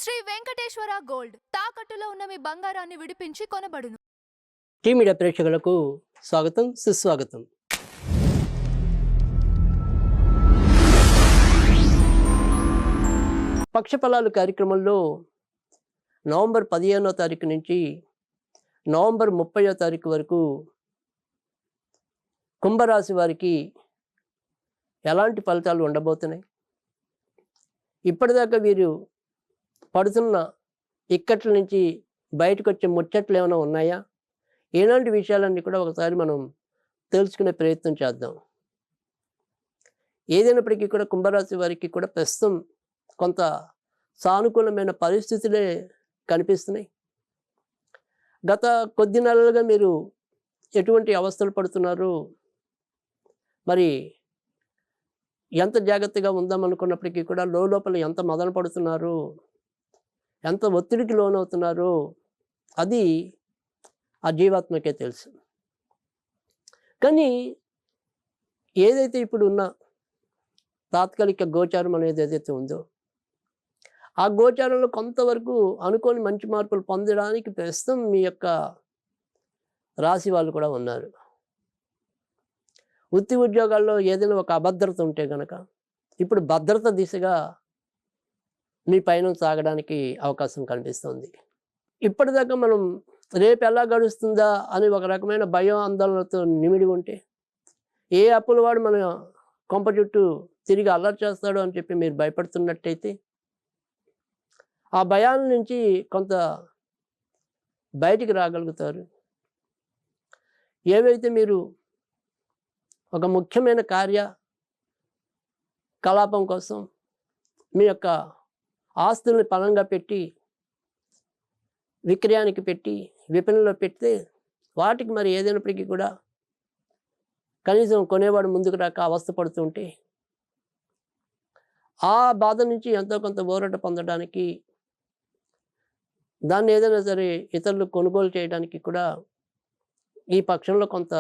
Shri Venkateswara gold తాకట్టులో ఉన్న మీ బంగారాన్ని విడిపించి కొనబడును. టీ మీడియా ప్రేక్షకులకు స్వాగతం, సుస్వాగతం. పక్షఫలాలు కార్యక్రమంలో నవంబర్ 15వ తారీఖు నుంచి నవంబర్ 30వ తారీఖు వరకు కుంభరాశి వారికి ఎలాంటి ఫలితాలు ఉండబోతున్నాయి, ఇప్పటిదాకా వీరు పడుతున్న ఇక్కట్ల నుంచి బయటకు వచ్చే ముచ్చట్లు ఏమైనా ఉన్నాయా, ఇలాంటి విషయాలన్నీ కూడా ఒకసారి మనం తెలుసుకునే ప్రయత్నం చేద్దాం. ఏదైనప్పటికీ కూడా కుంభరాశి వారికి కూడా ప్రస్తుతం కొంత సానుకూలమైన పరిస్థితులే కనిపిస్తున్నాయి. గత కొద్ది నెలలుగా మీరు ఎటువంటి అవస్థలు పడుతున్నారు, మరి ఎంత జాగ్రత్తగా ఉందామనుకున్నప్పటికీ కూడా లోపల ఎంత మదన పడుతున్నారు, ఎంత ఒత్తిడికి లోనవుతున్నారు, అది ఆ జీవాత్మకే తెలుసు. కానీ ఏదైతే ఇప్పుడు ఉన్న తాత్కాలిక గోచారం అనేది ఏదైతే ఉందో, ఆ గోచారంలో కొంతవరకు అనుకోని మంచి మార్పులు పొందడానికి ప్రస్తుతం మీ యొక్క రాశి వాళ్ళు కూడా ఉన్నారు. వృత్తి ఉద్యోగాల్లో ఏదైనా ఒక అభద్రత ఉంటే కనుక ఇప్పుడు భద్రత దిశగా మీ పైన సాగడానికి అవకాశం కనిపిస్తుంది. ఇప్పటిదాకా మనం రేపు ఎలా గడుస్తుందా అని ఒక రకమైన భయం ఆందోళనతో నిమిడి ఉంటే, ఏ అప్పుల వాడు మన కొంప చుట్టూ తిరిగి అల్లరి చేస్తాడు అని చెప్పి మీరు భయపడుతున్నట్టయితే, ఆ భయాల నుంచి కొంత బయటికి రాగలుగుతారు. ఏవైతే మీరు ఒక ముఖ్యమైన కార్యకలాపం కోసం మీ యొక్క ఆస్తుల్ని పణంగా పెట్టి విక్రయానికి పెట్టి విపణిలో పెడితే, వాటికి మరి ఏదైనప్పటికీ కూడా కనీసం కొనేవాడు ముందుకు రాక అవస్థ పడుతుంటే, ఆ బాధ నుంచి ఎంతో కొంత ఊరట పొందడానికి, దాన్ని ఏదైనా సరే ఇతరులు కొనుగోలు చేయడానికి కూడా ఈ పక్షంలో కొంత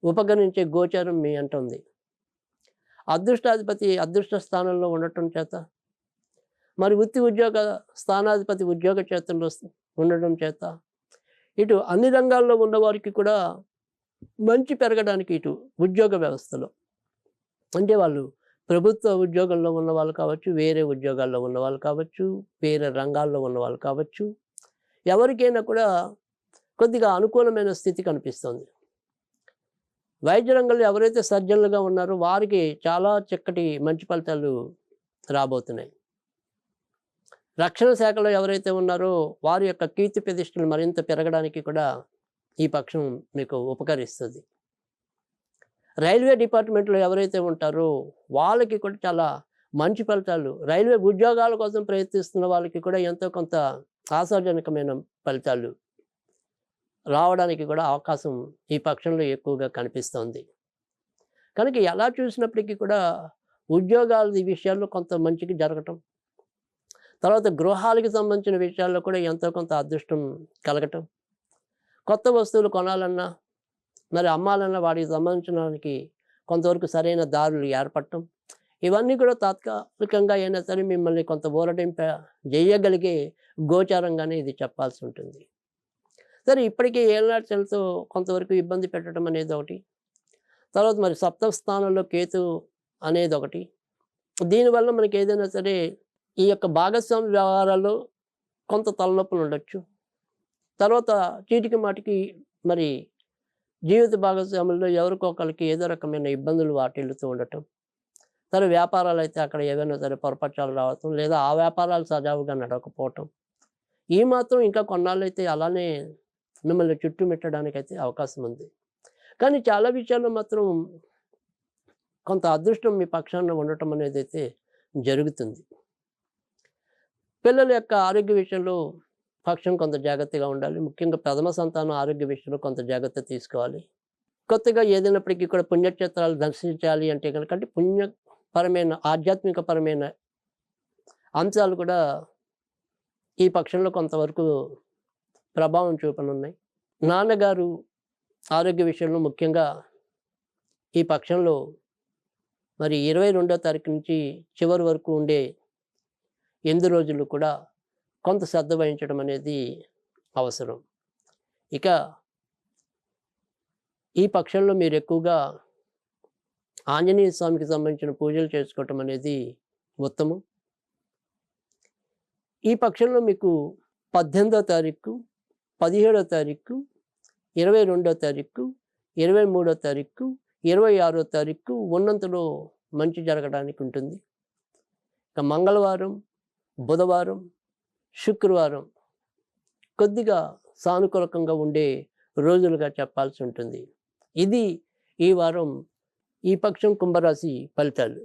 ఉపకరించే గోచారం మీ అంటుంది. అదృష్టాధిపతి అదృష్ట స్థానంలో ఉండటం చేత, మరి వృత్తి ఉద్యోగ స్థానాధిపతి ఉద్యోగ క్షేత్రంలో ఉండడం చేత, ఇటు అన్ని రంగాల్లో ఉన్నవారికి కూడా మంచి పెరగడానికి, ఇటు ఉద్యోగ వ్యవస్థలో అంటే వాళ్ళు ప్రభుత్వ ఉద్యోగంలో ఉన్న వాళ్ళు కావచ్చు, వేరే ఉద్యోగాల్లో ఉన్న వాళ్ళు కావచ్చు, వేరే రంగాల్లో ఉన్న వాళ్ళు కావచ్చు, ఎవరికైనా కూడా కొద్దిగా అనుకూలమైన స్థితి కనిపిస్తుంది. వైద్య రంగంలో ఎవరైతే సర్జన్లుగా ఉన్నారో వారికి చాలా చక్కటి మంచి ఫలితాలు రాబోతున్నాయి. రక్షణ శాఖలో ఎవరైతే ఉన్నారో వారి యొక్క కీర్తి ప్రతిష్టలు మరింత పెరగడానికి కూడా ఈ పక్షం మీకు ఉపకరిస్తుంది. రైల్వే డిపార్ట్మెంట్లో ఎవరైతే ఉంటారో వాళ్ళకి కూడా చాలా మంచి ఫలితాలు, రైల్వే ఉద్యోగాల కోసం ప్రయత్నిస్తున్న వాళ్ళకి కూడా ఎంతో కొంత ఆశాజనకమైన ఫలితాలు రావడానికి కూడా అవకాశం ఈ పక్షంలో ఎక్కువగా కనిపిస్తుంది. కనుక ఎలా చూసినప్పటికీ కూడా ఉద్యోగాల విషయాల్లో కొంత మంచికి జరగటం, తర్వాత గృహాలకి సంబంధించిన విషయాల్లో కూడా ఎంతో కొంత అదృష్టం కలగటం, కొత్త వస్తువులు కొనాలన్నా మరి అమ్మాలన్నా వాటికి సంబంధించడానికి కొంతవరకు సరైన దారులు ఏర్పడటం, ఇవన్నీ కూడా తాత్కాలికంగా అయినా సరే మిమ్మల్ని కొంత ఊరటింప చేయగలిగే గోచారంగానే ఇది చెప్పాల్సి ఉంటుంది. సరే, ఇప్పటికీ ఏళ్ళనాటి శనితో కొంతవరకు ఇబ్బంది పెట్టడం అనేది ఒకటి, తర్వాత మరి సప్తమ స్థానంలో కేతు అనేది ఒకటి. దీనివల్ల మనకి ఏదైనా సరే ఈ యొక్క భాగస్వామి వ్యవహారాల్లో కొంత తలనొప్పులు ఉండొచ్చు. తర్వాత చీటికి మాటికి మరి జీవిత భాగస్వాముల్లో ఎవరికొకరికి ఏదో రకమైన ఇబ్బందులు వాటిల్లుతూ ఉండటం, సరే వ్యాపారాలు అయితే అక్కడ ఏదైనా సరే పొరపక్షాలు రావటం, లేదా ఆ వ్యాపారాలు సజావుగా నడవకపోవటం, ఈ మాత్రం ఇంకా కొన్నాళ్ళైతే అలానే మిమ్మల్ని చుట్టుమిట్టడానికైతే అవకాశం ఉంది. కానీ చాలా విషయాల్లో మాత్రం కొంత అదృష్టం మీ పక్షాన ఉండటం అనేది అయితే జరుగుతుంది. పిల్లల యొక్క ఆరోగ్య విషయంలో పక్షం కొంత జాగ్రత్తగా ఉండాలి. ముఖ్యంగా ప్రథమ సంతానం ఆరోగ్య విషయంలో కొంత జాగ్రత్త తీసుకోవాలి. కొత్తగా ఏదైనప్పటికీ కూడా పుణ్యక్షేత్రాలు దర్శించాలి అంటే కనుక, అంటే పుణ్యపరమైన ఆధ్యాత్మికపరమైన అంశాలు కూడా ఈ పక్షంలో కొంతవరకు ప్రభావం చూపనున్నాయి. నాన్నగారు ఆరోగ్య విషయంలో ముఖ్యంగా ఈ పక్షంలో మరి 22వ తారీఖు నుంచి చివరి వరకు ఉండే 8 రోజులు కూడా కొంత శ్రద్ధ వహించడం అనేది అవసరం. ఇక ఈ పక్షంలో మీరు ఎక్కువగా ఆంజనేయ స్వామికి సంబంధించిన పూజలు చేసుకోవటం అనేది ఉత్తమం. ఈ పక్షంలో మీకు 18వ తారీఖు, 17వ తారీఖు, 22వ తారీఖు, 23వ తారీఖు, 26వ తారీఖు ఉన్నంతలో మంచి జరగడానికి ఉంటుంది. ఇక మంగళవారం, బుధవారం, శుక్రవారం కొద్దిగా సానుకూలకంగా ఉండే రోజులుగా చెప్పాల్సి ఉంటుంది. ఇది ఈ వారం ఈ పక్షం కుంభరాశి ఫలితాలు.